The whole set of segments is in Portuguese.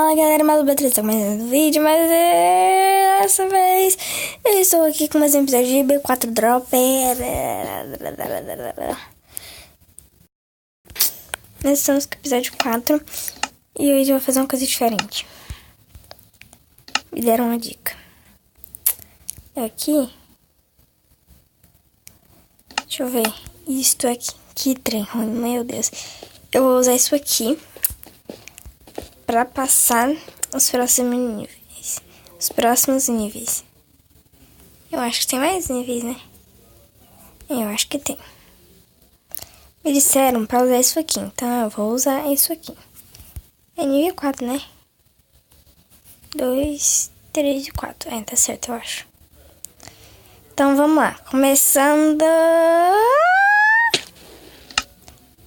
Fala galera, Malu Beatriz, tá começando o vídeo, mas dessa vez eu estou aqui com mais um episódio de B4 Drop. Nós estamos com o episódio 4 e hoje eu vou fazer uma coisa diferente. Me deram uma dica. Aqui, deixa eu ver, isto aqui, que trem ruim, meu Deus. Eu vou usar isso aqui para passar os próximos níveis. Eu acho que tem mais níveis, né? Eu acho que tem. Me disseram para usar isso aqui, então eu vou usar isso aqui. É nível 4, né? 2, 3 e 4. É, tá certo, eu acho. Então vamos lá. Começando.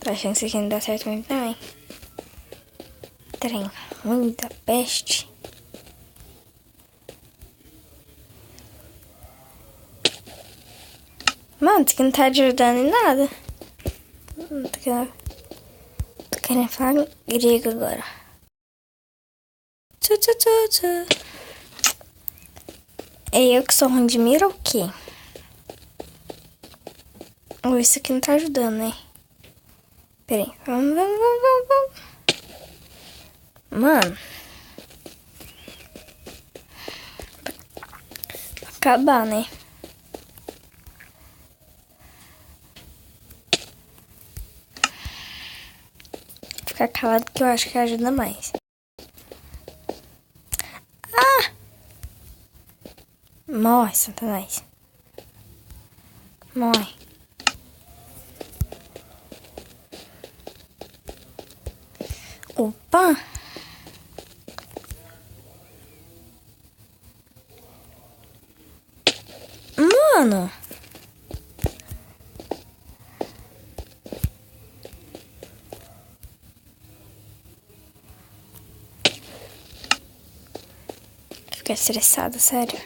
Tô achando que isso aqui não dá certo muito, não, hein? Trem ruim da peste. Mano, isso aqui não tá ajudando em nada. Tô querendo falar grego agora. É eu que sou ruim de mira ou o quê? Ou isso aqui não tá ajudando, né? Pera aí. Vamos. Mano. Pra acabar, né? Ficar calado que eu acho que ajuda mais. Ah! Morre, Satanás. Morre. Opa! Mano! Ficar estressada, sério.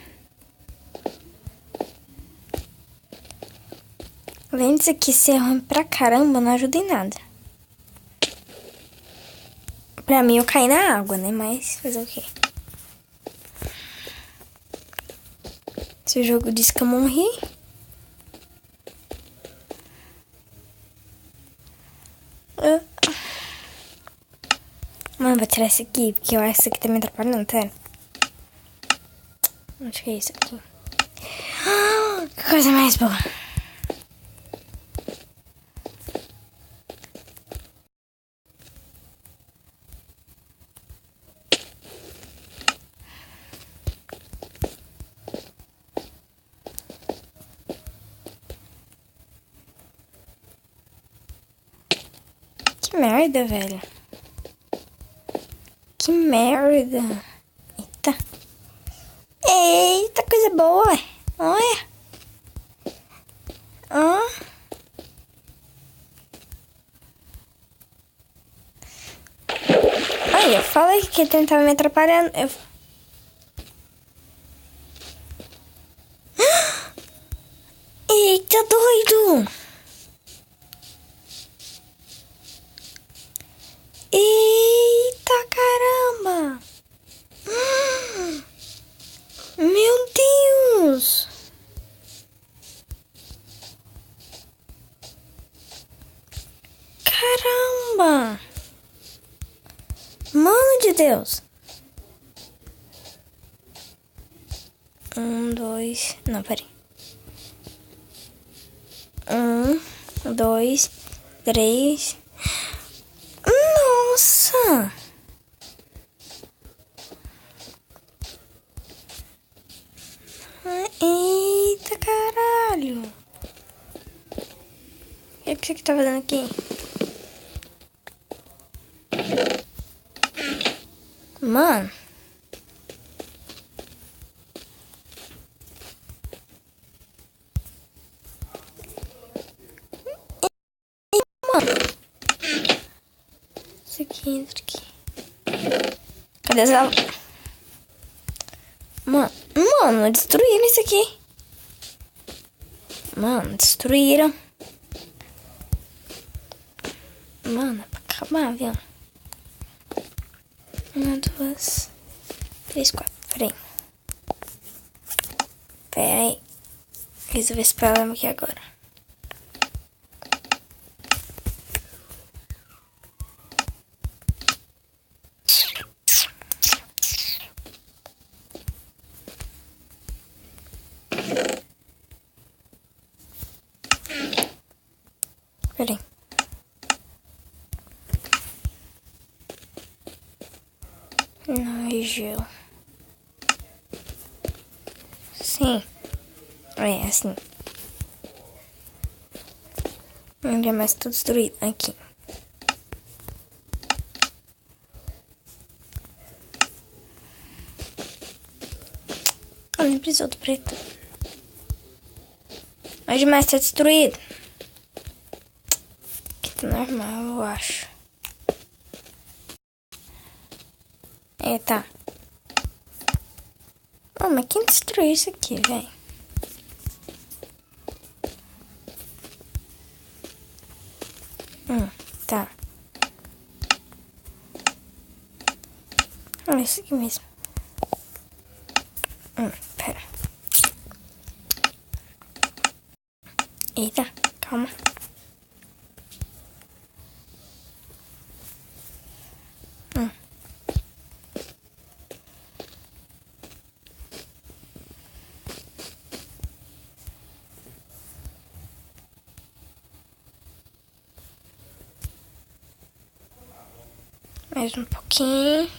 Além disso aqui ser ruim pra caramba, não ajuda em nada. Pra mim eu caí na água, né? Mas fazer o quê? Se o jogo diz que eu morri. Mano, vou tirar esse aqui, porque eu acho que isso aqui tá me atrapalhando, sério. Acho que é isso aqui. Que coisa mais boa. Que merda, velho. Que merda. Eita. Eita, coisa boa. Olha. Ó. Olha, eu falei que ele tava me atrapalhando. Eita, doido. Eita, caramba. Meu Deus. Caramba. Mano de Deus. 1, 2... Não, peraí. 1, 2, 3... Nossa! Eita, caralho! O que você tá fazendo aqui? Mano! Isso aqui, entra aqui. Cadê essa... Mano, destruíram isso aqui. Mano, destruíram. Mano, é pra acabar, viu? 1, 2, 3, 4. Peraí. Resolver esse problema aqui agora. Peraí. Nojo. Sim. É assim. Onde é mais tudo destruído? Aqui. Ah, nem precisou do preto. Onde mais tá destruído? Aqui tá normal, eu acho. É, tá. Oh, mas quem destruiu isso aqui, velho? Tá. Ah, isso aqui mesmo. Pera. Eita, calma. Mais um pouquinho.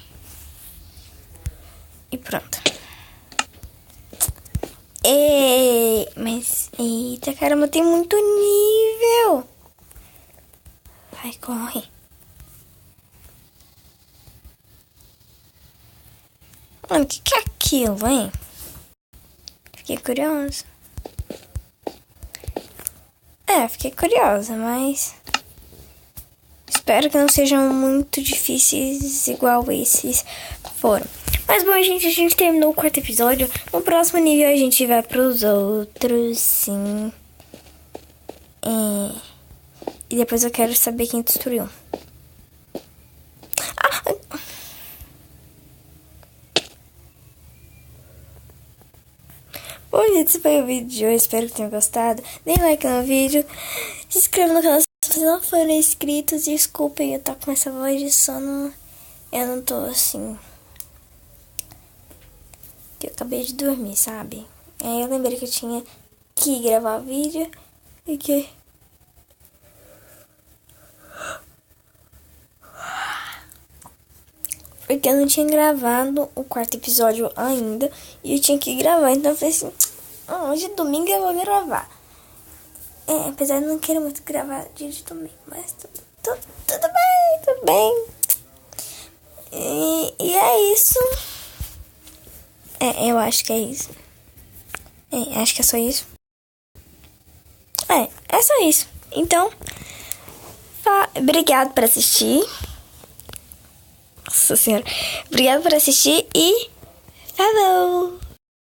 E pronto. Mas, eita, caramba, tem muito nível. Vai, corre. Mano, o que é aquilo, hein? Fiquei curiosa. Fiquei curiosa, mas... espero que não sejam muito difíceis igual esses foram. Mas bom, gente, a gente terminou o 4º episódio. No próximo nível a gente vai pros outros, sim. E depois eu quero saber quem destruiu. Bom, gente, esse foi o vídeo de hoje. Espero que tenham gostado. Deem like no vídeo. Se inscrevam no canal se vocês não forem inscritos. Desculpem, eu tô com essa voz de sono. Eu não tô assim... eu acabei de dormir, sabe? Aí eu lembrei que eu tinha que gravar vídeo e que... porque eu não tinha gravado o 4º episódio ainda e eu tinha que gravar. Então eu falei assim, hoje é domingo eu vou gravar. Apesar de não querer muito gravar dia de domingo, mas tudo bem. E é isso. Eu acho que é isso. Acho que é só isso. É só isso. Então, obrigado por assistir. Nossa senhora. Obrigado por assistir e falou!